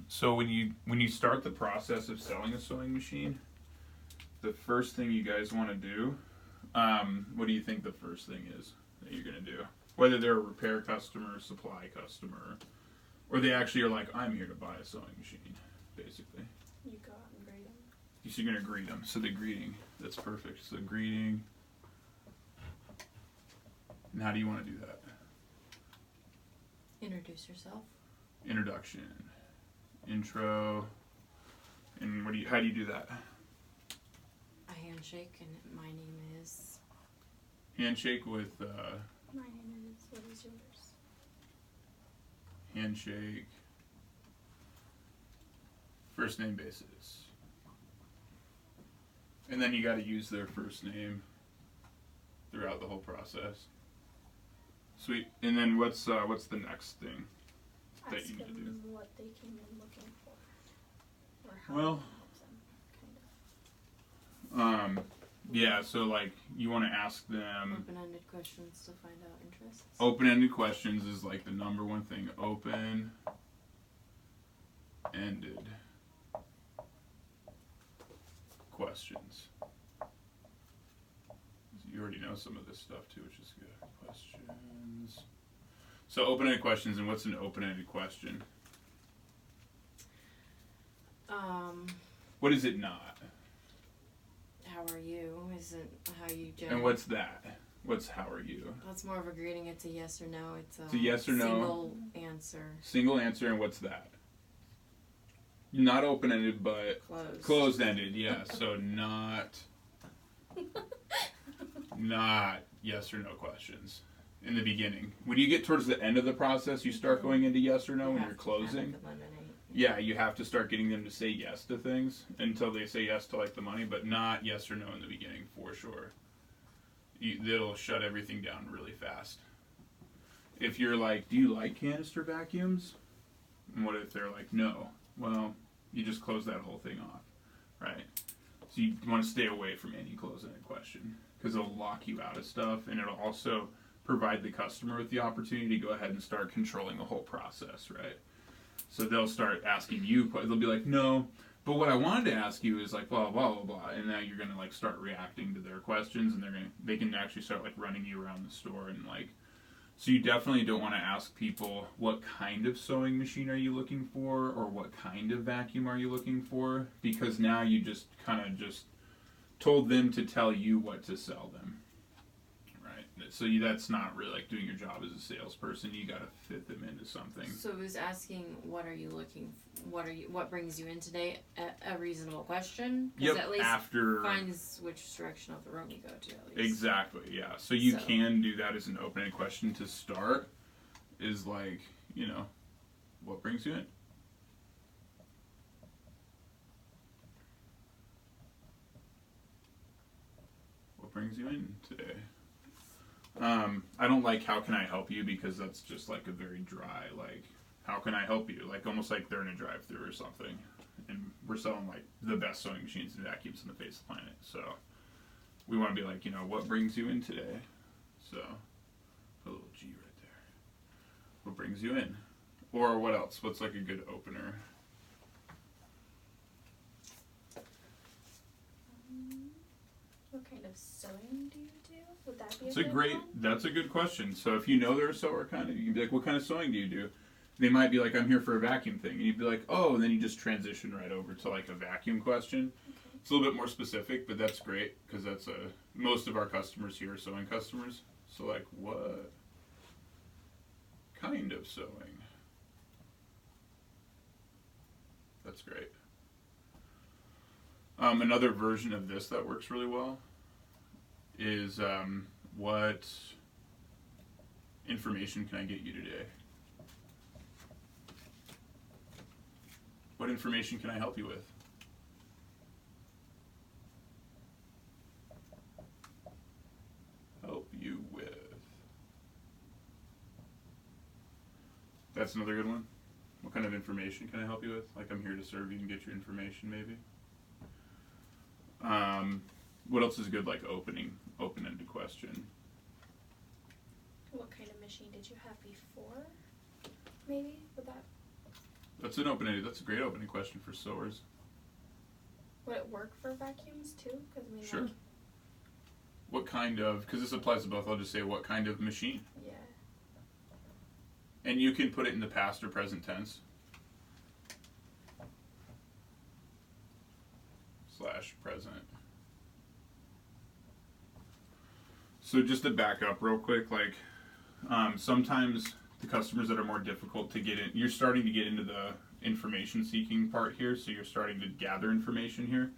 So when you start the process of selling a sewing machine, the first thing you guys want to do, what do you think the first thing is that you're gonna do? Whether they're a repair customer, supply customer, or they actually are like, I'm here to buy a sewing machine, basically. You go out and greet them. So you're gonna greet them. So the greeting, that's perfect. So greeting. And how do you want to do that? Introduce yourself. Introduction, intro, and how do you do that? A handshake, and my name is. Handshake with My name is, what is yours? handshake, first name basis, and then you got to use their first name throughout the whole process. Sweet. And then what's the next thing that Ask you need to do? them what they came in looking for. Or how Well, you can help them, kind of. Yeah, so like you want to ask them Open-ended questions to find out interests. open-ended questions is like the number one thing. Open-ended questions. You already know some of this stuff too, which is good. Questions. So open-ended questions, and what's an open-ended question? What is it not? How are you? Isn't how you generally. And what's that? What's how are you? That's more of a greeting. It's a yes or no. It's a yes or no. Single answer. Single answer, and what's that? Not open-ended, but Closed. Closed-ended, yeah. So not yes or no questions in the beginning. When you get towards the end of the process, you start going into yes or no when you're closing. Yeah, you have to start getting them to say yes to things until they say yes to like the money, but not yes or no in the beginning for sure. It'll shut everything down really fast. If you're like, do you like canister vacuums? And what if they're like, no? Well, you just close that whole thing off, right? So you want to stay away from any close-ended question because it'll lock you out of stuff, and it'll also provide the customer with the opportunity to go ahead and start controlling the whole process, right? So they'll start asking you, they'll be like, no, but what I wanted to ask you is like blah, blah, blah, blah, and now you're going to like start reacting to their questions, and they can actually start like running you around the store, and like, so you definitely don't want to ask people what kind of sewing machine are you looking for, or what kind of vacuum are you looking for, because now you just kind of just told them to tell you what to sell them. So that's not really like doing your job as a salesperson. You got to fit them into something. So it was asking, what are you looking for? What brings you in today? A reasonable question. Yep. At least After finds which direction of the room you go to. At least. Exactly. Yeah. So you can do that as an open-ended question to start. Is like, what brings you in? What brings you in today? I don't like how can I help you, because that's just like a very dry, like, how can I help you? Like almost like they're in a drive-thru or something. And we're selling like the best sewing machines and vacuums on the face of the planet. So we want to be like, what brings you in today? So put a little G right there. What brings you in? Or what else? What's like a good opener? What kind of sewing do you do? Would that be That's a good question. So if you know they're a sewer kind of, you can be like, what kind of sewing do you do? They might be like, I'm here for a vacuum thing. And you'd be like, oh, and then you just transition right over to like a vacuum question. Okay. It's a little bit more specific, but that's great because that's most of our customers here are sewing customers. So like, what kind of sewing? That's great. Another version of this that works really well is what information can I get you today? What information can I help you with? Help you with. That's another good one. What kind of information can I help you with? Like, I'm here to serve you and get your information, maybe. What else is good, like open-ended question? What kind of machine did you have before? Maybe? Would that? That's a great opening question for sewers. Would it work for vacuums too? Because I mean, Sure. like, What kind of, because this applies to both, I'll just say what kind of machine. yeah. And you can put it in the past or present tense. / present. So just to back up real quick, like sometimes the customers that are more difficult to get in, you're starting to get into the information seeking part here, so you're starting to gather information here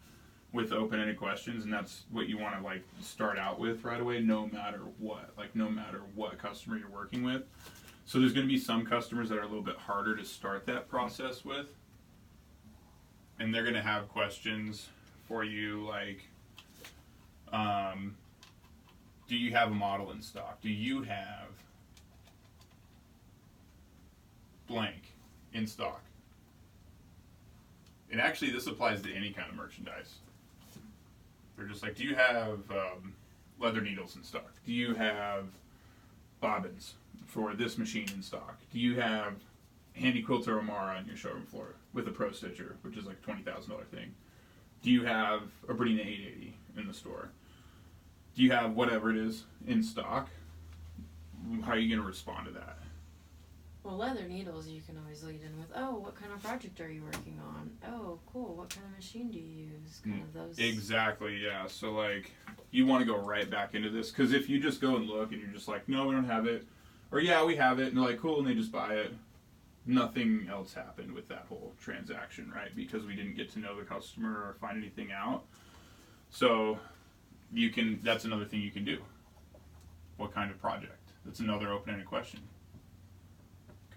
with open-ended questions, and that's what you want to like start out with right away, no matter what customer you're working with. So there's going to be some customers that are a little bit harder to start that process with, and they're going to have questions for you like, do you have a model in stock? Do you have blank in stock? And actually, this applies to any kind of merchandise. They're just like, do you have leather needles in stock? Do you have bobbins for this machine in stock? Do you have Handy Quilter Omara on your showroom floor with a Pro Stitcher, which is like $20,000 thing? Do you have a Bernina 880 in the store? Do you have whatever it is in stock? How are you going to respond to that? Well, leather needles you can always lead in with, oh, what kind of project are you working on? Oh, cool, what kind of machine do you use? Kind of those. Exactly, yeah. So, like, you want to go right back into this, because if you just go and look and you're just like, no, we don't have it, or yeah, we have it, and they're like, cool, and they just buy it, nothing else happened with that whole transaction, right? Because we didn't get to know the customer or find anything out. So, that's another thing you can do. What kind of project? That's another open-ended question.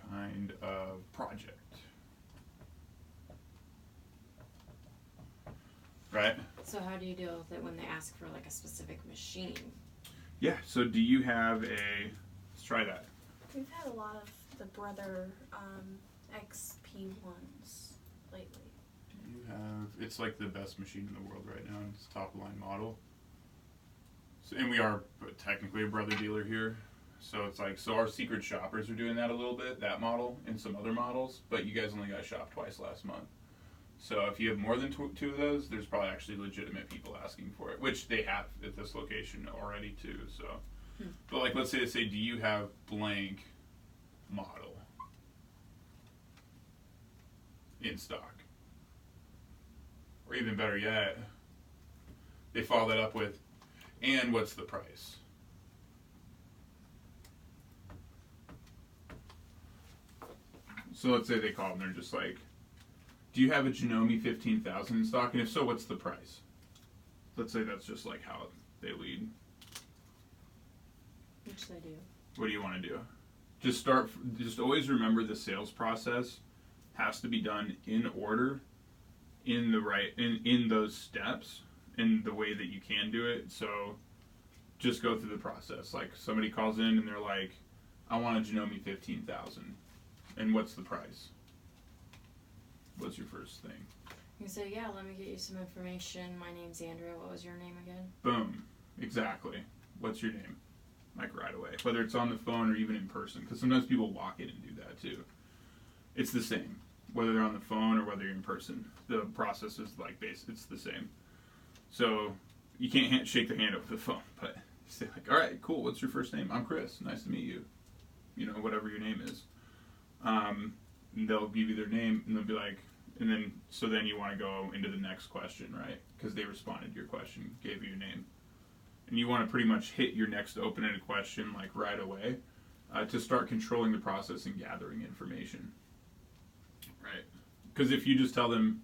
Kind of project. Right? So how do you deal with it when they ask for like a specific machine? Yeah, so do you have let's try that. We've had a lot of the Brother XP ones lately. Do you have, it's like the best machine in the world right now, and it's a top of the line model. So, and we are technically a Brother dealer here. So it's like, so our secret shoppers are doing that a little bit, that model, and some other models, but you guys only got shopped twice last month. So if you have more than two of those, there's probably actually legitimate people asking for it, which they have at this location already too. So, but like, let's say do you have blank model in stock? Or even better yet, they follow that up with, and what's the price? So let's say they call and they're just like, do you have a Janome 15,000 in stock? And if so, what's the price? Let's say that's just like how they lead. Which they do. What do you want to do? Just always remember the sales process has to be done in order, in those steps, in the way that you can do it. So just go through the process. Like somebody calls in and they're like, I want a Janome 15,000. And what's the price? What's your first thing? You say, yeah, let me get you some information. My name's Andrea. What was your name again? Boom. Exactly. What's your name? Like right away. Whether it's on the phone or even in person. Because sometimes people walk in and do that too. It's the same. Whether they're on the phone or whether you're in person. The process is like it's the same. So you can't shake their hand over the phone. But you say like, all right, cool. What's your first name? I'm Chris. Nice to meet you. You know, whatever your name is. And they'll give you their name and they'll be like, and then you want to go into the next question, right? Because they responded to your question, gave you your name. And you want to pretty much hit your next open-ended question like right away to start controlling the process and gathering information, right? Because if you just tell them,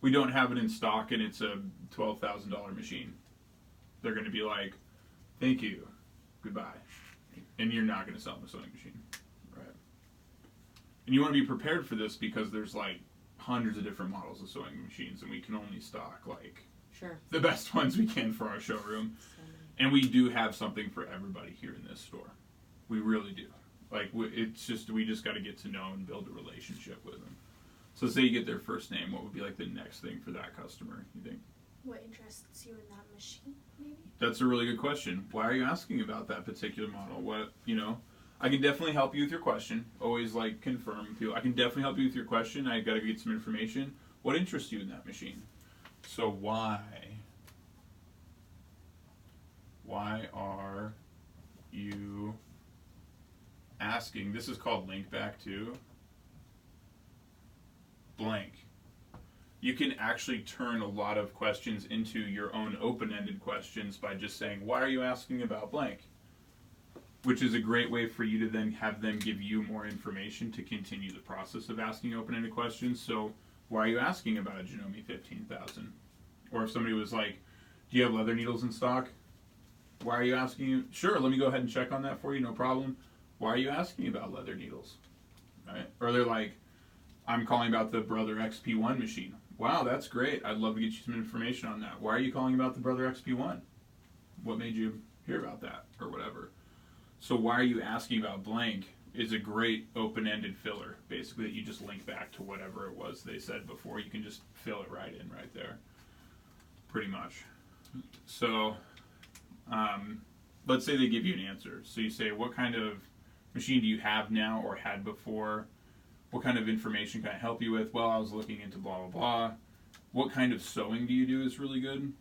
we don't have it in stock and it's a $12,000 machine, they're going to be like, thank you, goodbye. And you're not going to sell them a sewing machine. And you want to be prepared for this because there's like hundreds of different models of sewing machines and we can only stock like the best ones we can for our showroom. And we do have something for everybody here in this store. We really do. Like we just got to get to know and build a relationship with them. So say you get their first name, what would be like the next thing for that customer, you think? What interests you in that machine, maybe? That's a really good question. Why are you asking about that particular model? What, I can definitely help you with your question. Always like confirm people. I can definitely help you with your question. I got to get some information. What interests you in that machine? So why are you asking? This is called link back to blank. You can actually turn a lot of questions into your own open-ended questions by just saying, why are you asking about blank? Which is a great way for you to then have them give you more information to continue the process of asking open-ended questions. So, why are you asking about a Janome 15,000? Or if somebody was like, do you have leather needles in stock? Why are you asking? Sure, let me go ahead and check on that for you, no problem. Why are you asking about leather needles? Right? Or they're like, I'm calling about the Brother XP1 machine. Wow, that's great. I'd love to get you some information on that. Why are you calling about the Brother XP1? What made you hear about that? Or whatever. So why are you asking about blank is a great open-ended filler, basically, that you just link back to whatever it was they said before. You can just fill it right in right there, pretty much. So let's say they give you an answer. So you say, what kind of machine do you have now or had before? What kind of information can I help you with? Well, I was looking into blah, blah, blah. What kind of sewing do you do is really good.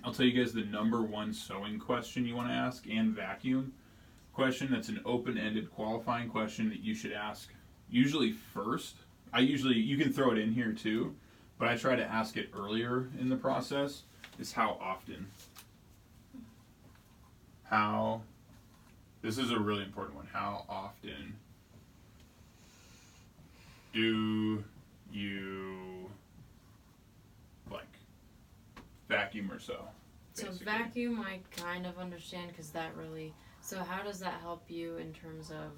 I'll tell you guys the number one sewing question you want to ask, and vacuum question. That's an open-ended qualifying question that you should ask usually first. You can throw it in here too, but I try to ask it earlier in the process, is how often. This is a really important one. How often do you blank? Vacuum or sew? So vacuum I kind of understand because that really, so how does that help you in terms of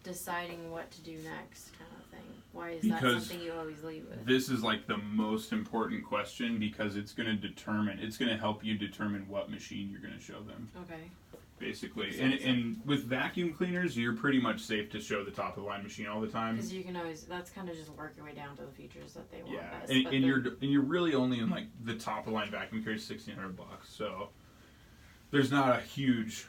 deciding what to do next kind of thing? Why is that something you always lead with? This is like the most important question because it's going to help you determine what machine you're going to show them. Okay. Basically. And with vacuum cleaners, you're pretty much safe to show the top of the line machine all the time. Because you can always, that's kind of just work your way down to the features that they want. Yeah, best, and you're really only in like the top of the line vacuum carries $1,600, so there's not a huge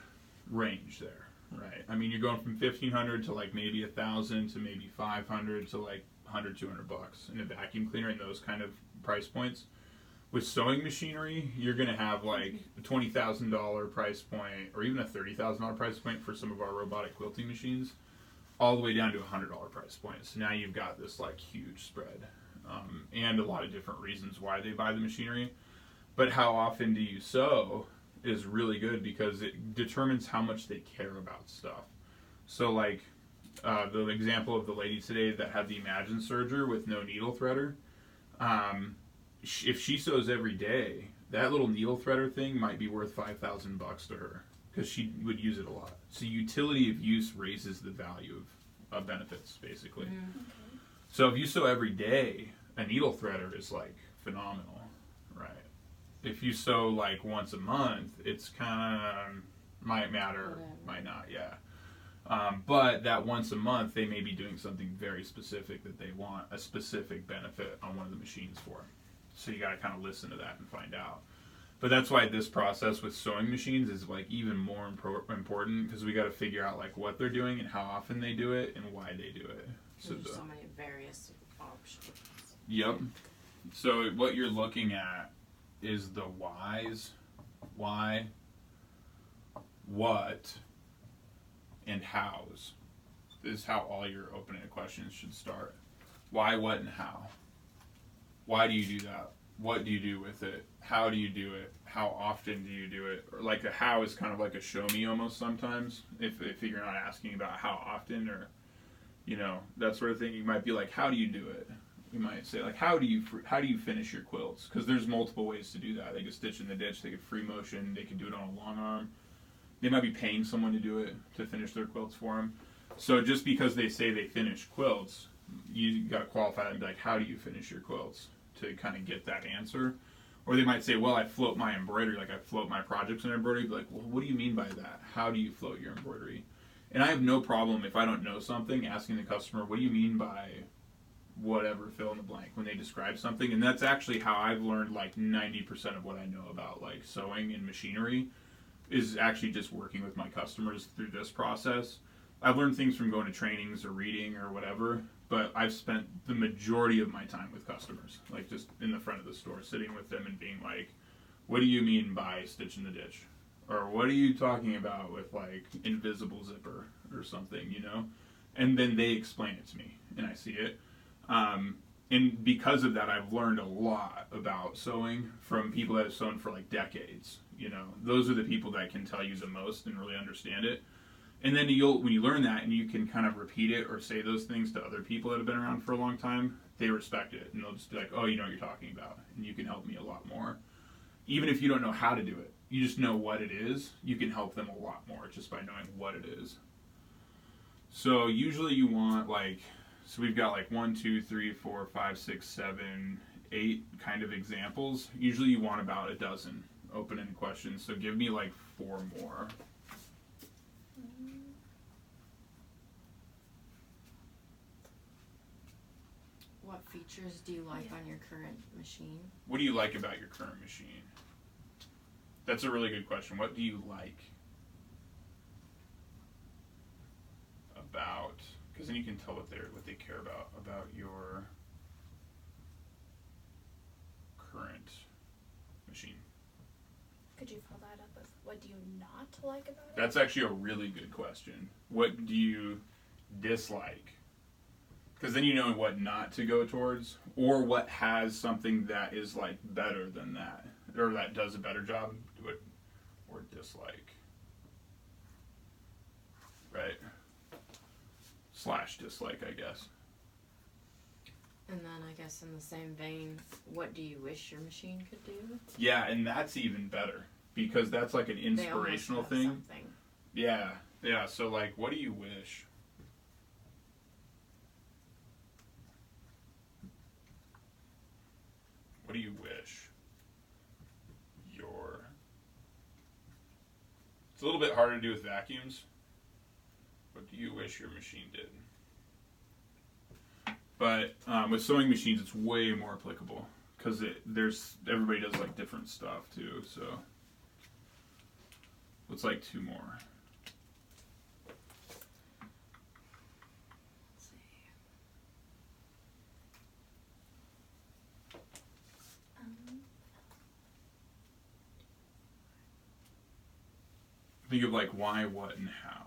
range there, right? I mean, you're going from $1,500 to like maybe $1,000 to maybe $500 to like $100, $200 in a vacuum cleaner in those kind of price points. With sewing machinery, you're going to have like a $20,000 price point or even a $30,000 price point for some of our robotic quilting machines, all the way down to a $100 price point. So now you've got this like huge spread and a lot of different reasons why they buy the machinery. But how often do you sew is really good because it determines how much they care about stuff. So like the example of the lady today that had the Imagine serger with no needle threader, if she sews every day, that little needle threader thing might be worth $5,000 to her because she would use it a lot. So utility of use raises the value of benefits, basically. Mm-hmm. So if you sew every day, a needle threader is like phenomenal, right? If you sew like once a month, it's kind of might matter, might not, yeah. But that once a month, they may be doing something very specific that they want a specific benefit on one of the machines for. So you got to kind of listen to that and find out. But that's why this process with sewing machines is like even more important because we got to figure out like what they're doing and how often they do it and why they do it. So there's so many various options. Yep. So what you're looking at is the whys, why, what, and hows. This is how all your open-ended questions should start. Why, what, and how. Why do you do that? What do you do with it? How do you do it? How often do you do it? Or like a how is kind of like a show me almost sometimes. If you're not asking about how often or, you know, that sort of thing, you might be like, how do you do it? You might say like, how do you finish your quilts? Because there's multiple ways to do that. They could stitch in the ditch. They could free motion. They could do it on a long arm. They might be paying someone to do it to finish their quilts for them. So just because they say they finish quilts, you got to qualify that and be like, how do you finish your quilts to kind of get that answer? Or they might say, well, I float my embroidery, like I float my projects in embroidery. Be like, well, what do you mean by that? How do you float your embroidery? And I have no problem if I don't know something, asking the customer, what do you mean by whatever, fill in the blank, when they describe something. And that's actually how I've learned like 90% of what I know about like sewing and machinery is actually just working with my customers through this process. I've learned things from going to trainings or reading or whatever, but I've spent the majority of my time with customers, like just in the front of the store, sitting with them and being like, what do you mean by stitch in the ditch? Or what are you talking about with like invisible zipper or something, you know? And then they explain it to me and I see it. And because of that, I've learned a lot about sewing from people that have sewn for like decades. You know, those are the people that can tell you the most and really understand it. And then when you learn that and you can kind of repeat it or say those things to other people that have been around for a long time, they respect it. And they'll just be like, oh, you know what you're talking about. And you can help me a lot more. Even if you don't know how to do it, you just know what it is, you can help them a lot more just by knowing what it is. So usually you want like, so we've got like 1, 2, 3, 4, 5, 6, 7, 8 kind of examples. Usually you want about a dozen open-ended questions. So give me like 4 more. What features do you like on your current machine? What do you like about your current machine? That's a really good question. What do you like about? Because then you can tell what they care about your current machine. Could you follow that up with what do you not like about it? That's actually a really good question. What do you dislike? Because then you know what not to go towards, or what has something that is like better than that, or that does a better job, do it, or dislike. Right? / dislike, I guess. And then I guess in the same vein, what do you wish your machine could do? Yeah, and that's even better, because that's like an inspirational thing. Something. Yeah, so like, what do you wish? What do you wish your... It's a little bit harder to do with vacuums. What do you wish your machine did? But with sewing machines, it's way more applicable because everybody does like different stuff too. So let's like 2 more. Let's see. Think of like why, what, and how.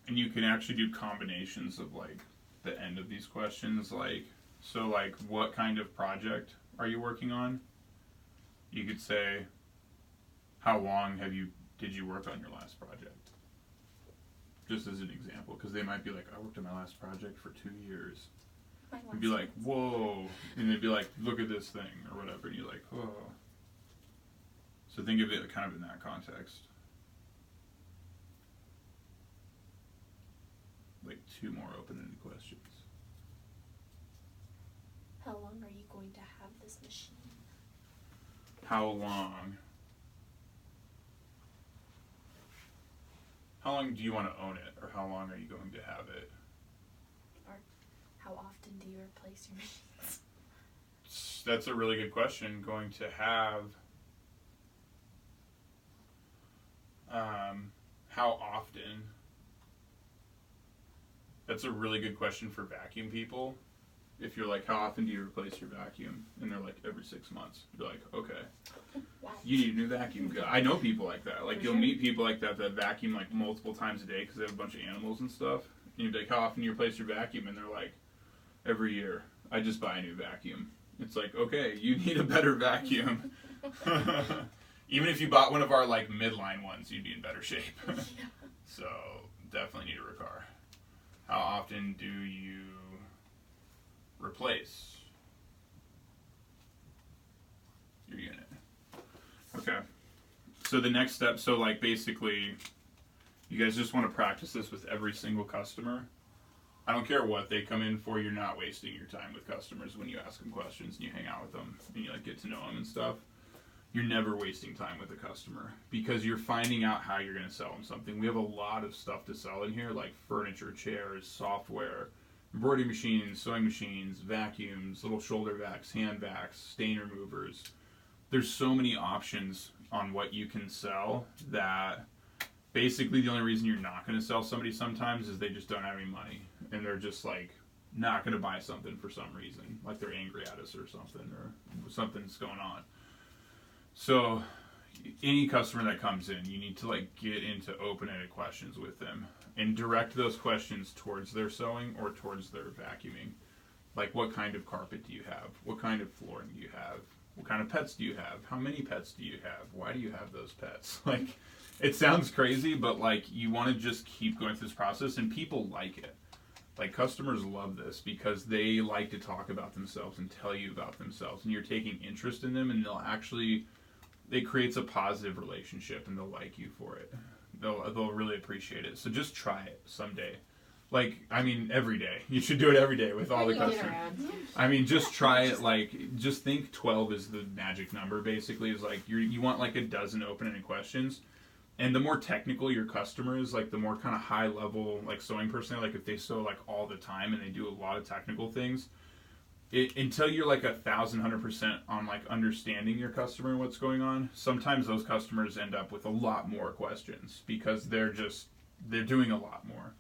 And you can actually do combinations of like the end of these questions, like, so like what kind of project are you working on? You could say, how long did you work on your last project? Just as an example, because they might be like, I worked on my last project for 2 years. You'd be like, whoa, and they'd be like, look at this thing, or whatever, and you're like, oh. So think of it kind of in that context. Like 2 more open-ended questions. How long are you going to have this machine? How long? How long do you want to own it, or how long are you going to have it? Or how often do you replace your machines? That's a really good question. Going to have... how often? That's a really good question for vacuum people. If you're like, how often do you replace your vacuum? And they're like, every 6 months. You're like, okay. Wow. You need a new vacuum. I know people like that. Like, you'll meet people like that vacuum like multiple times a day because they have a bunch of animals and stuff. And you'd be like, how often do you replace your vacuum? And they're like, every year. I just buy a new vacuum. It's like, okay, you need a better vacuum. Even if you bought one of our like midline ones, you'd be in better shape. So definitely need a recar. How often do you replace your unit? Okay. So the next step, so like basically, you guys just want to practice this with every single customer. I don't care what they come in for, you're not wasting your time with customers when you ask them questions and you hang out with them and you like get to know them and stuff. you're never wasting time with a customer because you're finding out how you're going to sell them something. We have a lot of stuff to sell in here, like furniture, chairs, software, embroidery machines, sewing machines, vacuums, little shoulder vacs, hand vacs, stain removers. There's so many options on what you can sell that basically the only reason you're not going to sell somebody sometimes is they just don't have any money and they're just like not going to buy something for some reason, like they're angry at us or something's going on. So any customer that comes in, you need to like get into open-ended questions with them and direct those questions towards their sewing or towards their vacuuming. Like, what kind of carpet do you have? What kind of flooring do you have? What kind of pets do you have? How many pets do you have? Why do you have those pets? Like, it sounds crazy, but like you want to just keep going through this process, and people like it. Like, customers love this because they like to talk about themselves and tell you about themselves, and you're taking interest in them, and it creates a positive relationship, and they'll like you for it. They'll really appreciate it. So just try it someday. Like, I mean, every day. You should do it every day with all the customers. I mean, just try it. Like, just think 12 is the magic number. Basically, is like you want like a dozen open-ended questions, and the more technical your customer is, like the more kind of high level like sewing person, like if they sew like all the time and they do a lot of technical things. Until you're like 1,100% on like understanding your customer and what's going on, sometimes those customers end up with a lot more questions because they're doing a lot more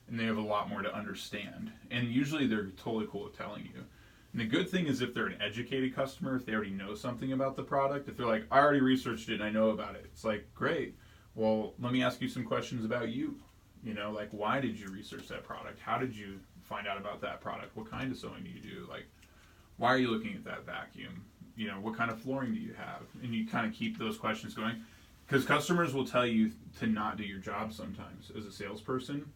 and they have a lot more to understand. And usually they're totally cool with telling you. And the good thing is if they're an educated customer, if they already know something about the product, if they're like, I already researched it and I know about it, it's like, great. Well, let me ask you some questions about you. You know, like, why did you research that product? How did you find out about that product? What kind of sewing do you do? Like, why are you looking at that vacuum? You know, what kind of flooring do you have? And you kind of keep those questions going. Because customers will tell you to not do your job sometimes as a salesperson.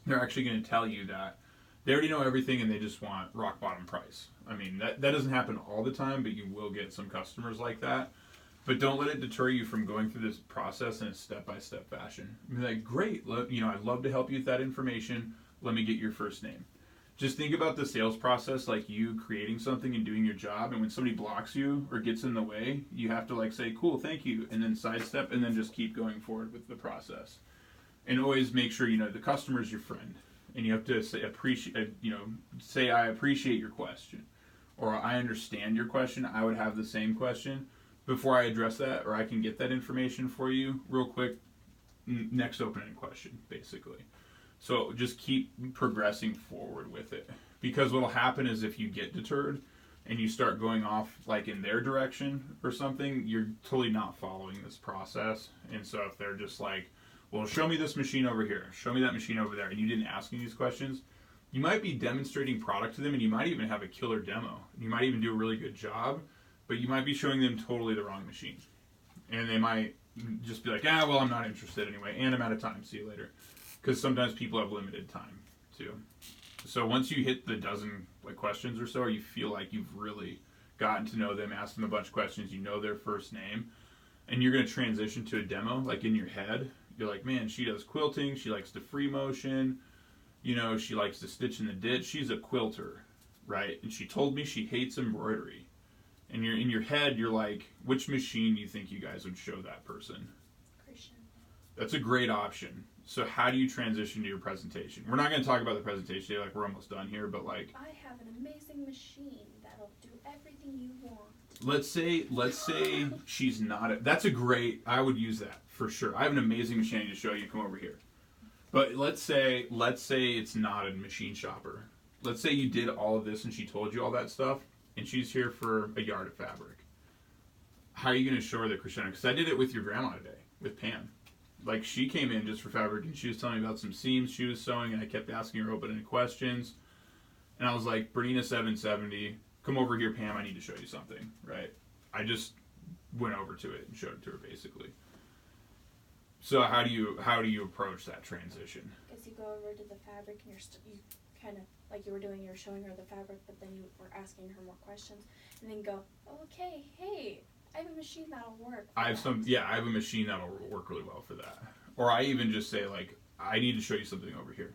They're actually going to tell you that they already know everything and they just want rock bottom price. I mean, that doesn't happen all the time, but you will get some customers like that. But don't let it deter you from going through this process in a step-by-step fashion. Be like, great, I'd love to help you with that information. Let me get your first name. Just think about the sales process like you creating something and doing your job, and when somebody blocks you or gets in the way, you have to like say, cool, thank you, and then sidestep, and then just keep going forward with the process. And always make sure, the customer's your friend, and you have to say, I appreciate your question, or I understand your question. I would have the same question. Before I address that, or I can get that information for you real quick, next open-ended question, basically. So just keep progressing forward with it. Because what will happen is if you get deterred and you start going off like in their direction or something, you're totally not following this process. And so if they're just like, well, show me this machine over here, show me that machine over there, and you didn't ask any of these questions, you might be demonstrating product to them and you might even have a killer demo. You might even do a really good job, but you might be showing them totally the wrong machine. And they might just be like, well, I'm not interested anyway, and I'm out of time, see you later. Because sometimes people have limited time too. So once you hit the dozen like questions or so, or you feel like you've really gotten to know them, asked them a bunch of questions, you know their first name, and you're going to transition to a demo, like in your head, you're like, man, she does quilting, she likes to free motion, she likes to stitch in the ditch, she's a quilter, right? And she told me she hates embroidery. And you're in your head, you're like, which machine do you think you guys would show that person? Christian. That's a great option. So how do you transition to your presentation? We're not going to talk about the presentation today, like we're almost done here, but like, I have an amazing machine that'll do everything you want. Let's say she's not. That's a great. I would use that for sure. I have an amazing machine to show you. Come over here. But let's say it's not a machine shopper. Let's say you did all of this and she told you all that stuff, and she's here for a yard of fabric. How are you going to show her that, Christiana? Because I did it with your grandma today, with Pam. Like, she came in just for fabric, and she was telling me about some seams she was sewing, and I kept asking her open-ended questions. And I was like, Bernina 770, come over here, Pam, I need to show you something, right? I just went over to it and showed it to her, basically. So how do you approach that transition? Because you go over to the fabric, and you kind of, like you were showing her the fabric, but then you were asking her more questions, and then go, oh, okay, hey, I have a machine that'll work. I have a machine that'll work really well for that. Or I even just say, like, I need to show you something over here.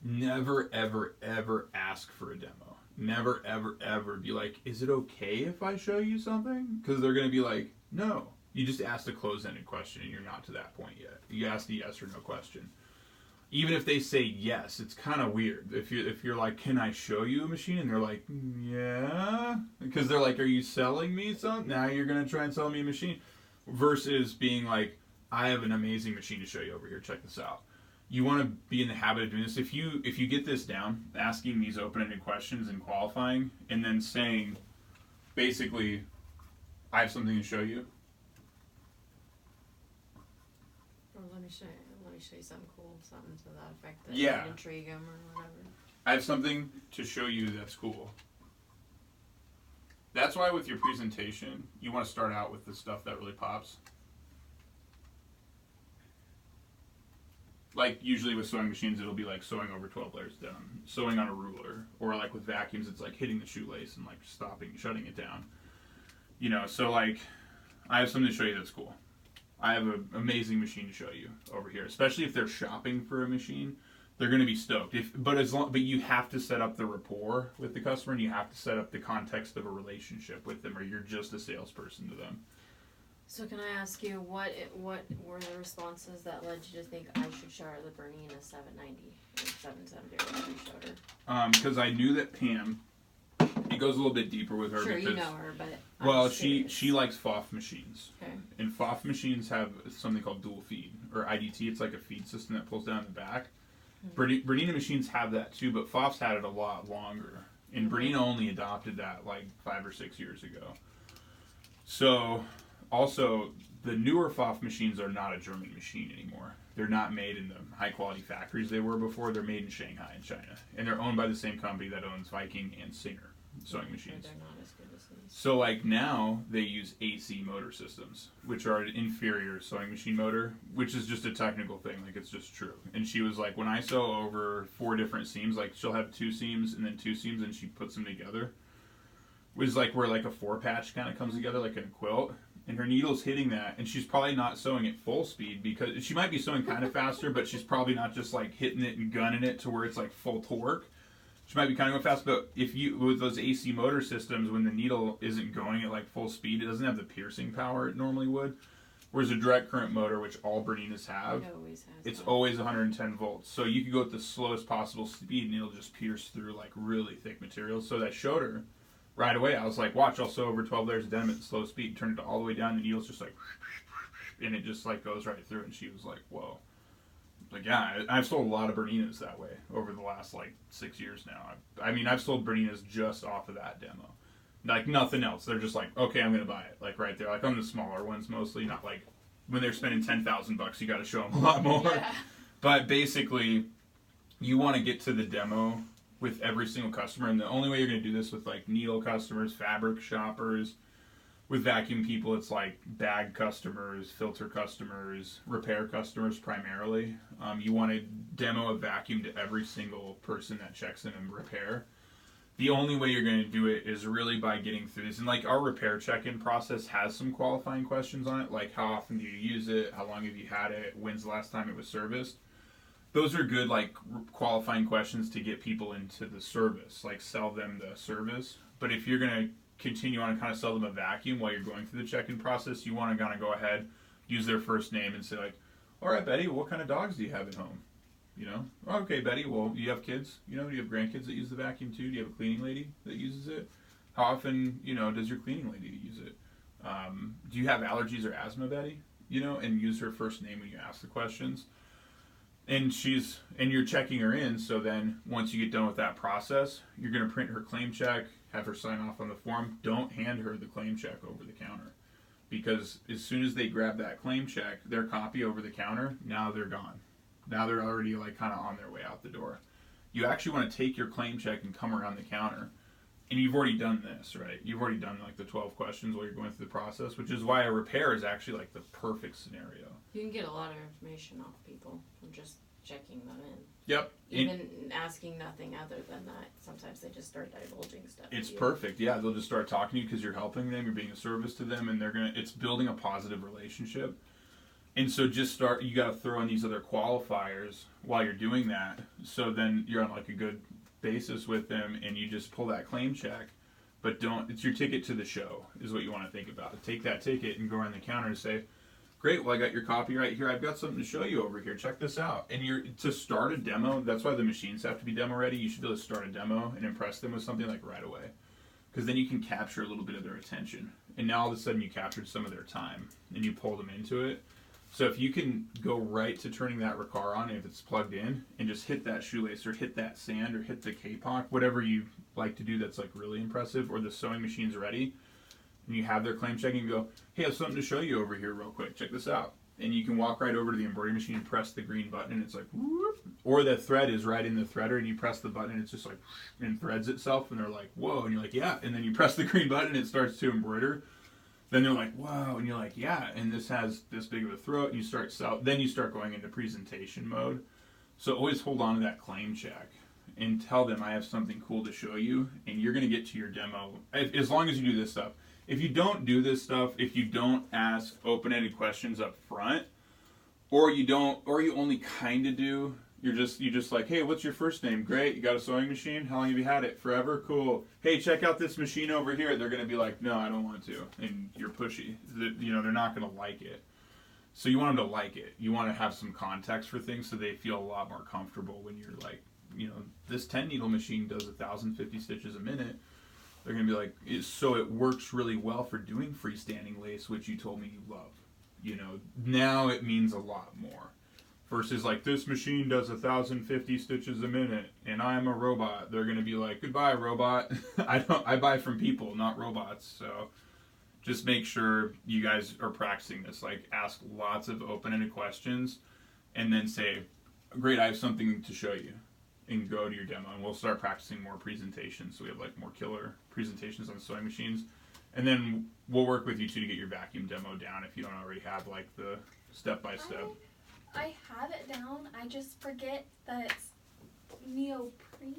Never, ever, ever ask for a demo. never, ever, ever be like, is it okay if I show you something? Because they're going to be like, no. You just asked a closed-ended question, and you're not to that point yet. You asked a yes or no question. Even if they say yes, it's kind of weird. If you're like, can I show you a machine? And they're like, yeah. Because they're like, are you selling me something? Now you're going to try and sell me a machine. Versus being like, I have an amazing machine to show you over here. Check this out. You want to be in the habit of doing this. If you get this down, asking these open-ended questions and qualifying, and then saying, basically, I have something to show you. Or let me show you something cool, something to that effect that Yeah. would intrigue them or whatever. I have something to show you that's cool. That's why with your presentation, you want to start out with the stuff that really pops. Like usually with sewing machines, it'll be like sewing over 12 layers down, sewing on a ruler, or like with vacuums, it's like hitting the shoelace and like shutting it down. You know, so like, I have something to show you that's cool. I have an amazing machine to show you over here, especially if they're shopping for a machine. They're going to be stoked. But you have to set up the rapport with the customer, and you have to set up the context of a relationship with them, or you're just a salesperson to them. So can I ask you, what were the responses that led you to think I should show her the Bernina 790 or 770 or whatever you showed her? Because I knew that Pam, it goes a little bit deeper with her. Sure, because, you know her, but well, she likes FOF machines. Okay. And FOF machines have something called dual feed, or IDT. It's like a feed system that pulls down the back. Bernina machines have that too, but FOF's had it a lot longer. And Bernina only adopted that like 5 or 6 years ago. So, also, the newer FOF machines are not a German machine anymore. They're not made in the high-quality factories they were before. They're made in Shanghai in China. And they're owned by the same company that owns Viking and Singer sewing machines. They're not as good as these. So like now they use AC motor systems, which are an inferior sewing machine motor, which is just a technical thing, like it's just true. And she was like, when I sew over 4 different seams, like she'll have 2 seams and then 2 seams and she puts them together. Which is like where like a 4-patch kind of comes together like in a quilt. And her needle's hitting that, and she's probably not sewing at full speed because she might be sewing kind of faster, but she's probably not just like hitting it and gunning it to where it's like full torque. She might be kind of going fast, but if you, with those AC motor systems, when the needle isn't going at like full speed, it doesn't have the piercing power it normally would. Whereas a direct current motor, which all Berninas have, it's always 110 volts. So you could go at the slowest possible speed and it'll just pierce through like really thick materials. So that showed her right away. I was like, watch, I'll sew over 12 layers of denim at slow speed, turn it all the way down, the needle's just like, and it just like goes right through. And she was like, whoa. Like, yeah, I've sold a lot of Berninas that way over the last, like, 6 years now. I mean, I've sold Berninas just off of that demo. Like, nothing else. They're just like, okay, I'm going to buy it. Like, right there. Like, on the smaller ones mostly. Not like, when they're spending $10,000, you got to show them a lot more. Yeah. But basically, you want to get to the demo with every single customer. And the only way you're going to do this with, like, needle customers, fabric shoppers. With vacuum people, it's like bag customers, filter customers, repair customers primarily. You want to demo a vacuum to every single person that checks in and repair. The only way you're going to do it is really by getting through this. And like our repair check-in process has some qualifying questions on it, like how often do you use it, how long have you had it, when's the last time it was serviced. Those are good like qualifying questions to get people into the service, like sell them the service. But if you're going to continue on and kind of sell them a vacuum while you're going through the check-in process, you want to kind of go ahead, use their first name and say like, all right, Betty, what kind of dogs do you have at home? You know, oh, okay, Betty, well, do you have kids? You know, do you have grandkids that use the vacuum too? Do you have a cleaning lady that uses it? How often, you know, does your cleaning lady use it? Do you have allergies or asthma, Betty? You know, and use her first name when you ask the questions. And you're checking her in, so then once you get done with that process, you're going to print her claim check, have her sign off on the form. Don't hand her the claim check over the counter. Because as soon as they grab that claim check, their copy over the counter, now they're gone. Now they're already like kind of on their way out the door. You actually want to take your claim check and come around the counter. And you've already done this, right? You've already done like the 12 questions while you're going through the process, which is why a repair is actually like the perfect scenario. You can get a lot of information off people from just checking them in. Yep. Even asking nothing other than that. Sometimes they just start divulging stuff. It's perfect. Yeah, they'll just start talking to you because you're helping them, you're being a service to them, and it's building a positive relationship. And so you got to throw in these other qualifiers while you're doing that. So then you're on like a good basis with them and you just pull that claim check, but it's your ticket to the show is what you want to think about. Take that ticket and go around the counter and say, great, well, I got your copy right here. I've got something to show you over here. Check this out. And to start a demo, that's why the machines have to be demo ready. You should be able to start a demo and impress them with something like right away. Because then you can capture a little bit of their attention. And now all of a sudden you captured some of their time and you pull them into it. So if you can go right to turning that Riccar on if it's plugged in and just hit that shoelace or hit that sand or hit the K-Pock, whatever you like to do that's like really impressive, or the sewing machine's ready, and you have their claim check and you go, hey, I have something to show you over here real quick. Check this out. And you can walk right over to the embroidery machine and press the green button and it's like, whoop. Or the thread is right in the threader and you press the button and it's just like, and threads itself and they're like, whoa. And you're like, yeah. And then you press the green button and it starts to embroider. Then they're like, whoa. And you're like, yeah. And this has this big of a throat. And you start then you start going into presentation mode. So always hold on to that claim check and tell them I have something cool to show you. And you're going to get to your demo as long as you do this stuff. If you don't do this stuff, if you don't ask open-ended questions up front, or you only kind of do, you're just like, hey, what's your first name? Great, you got a sewing machine? How long have you had it? Forever? Cool. Hey, check out this machine over here. They're going to be like, no, I don't want to. And you're pushy. They're not going to like it. So you want them to like it. You want to have some context for things so they feel a lot more comfortable when you're like, this 10 needle machine does 1,050 stitches a minute. They're going to be like, so it works really well for doing freestanding lace, which you told me you love. Now it means a lot more. Versus like, this machine does 1,050 stitches a minute, and I'm a robot. They're going to be like, goodbye, robot. I buy from people, not robots. So just make sure you guys are practicing this. Like, ask lots of open-ended questions, and then say, great, I have something to show you. And go to your demo, and we'll start practicing more presentations. So we have like more killer presentations on sewing machines, and then we'll work with you too to get your vacuum demo down if you don't already have like the step-by-step. I have it down. I just forget that it's neoprene.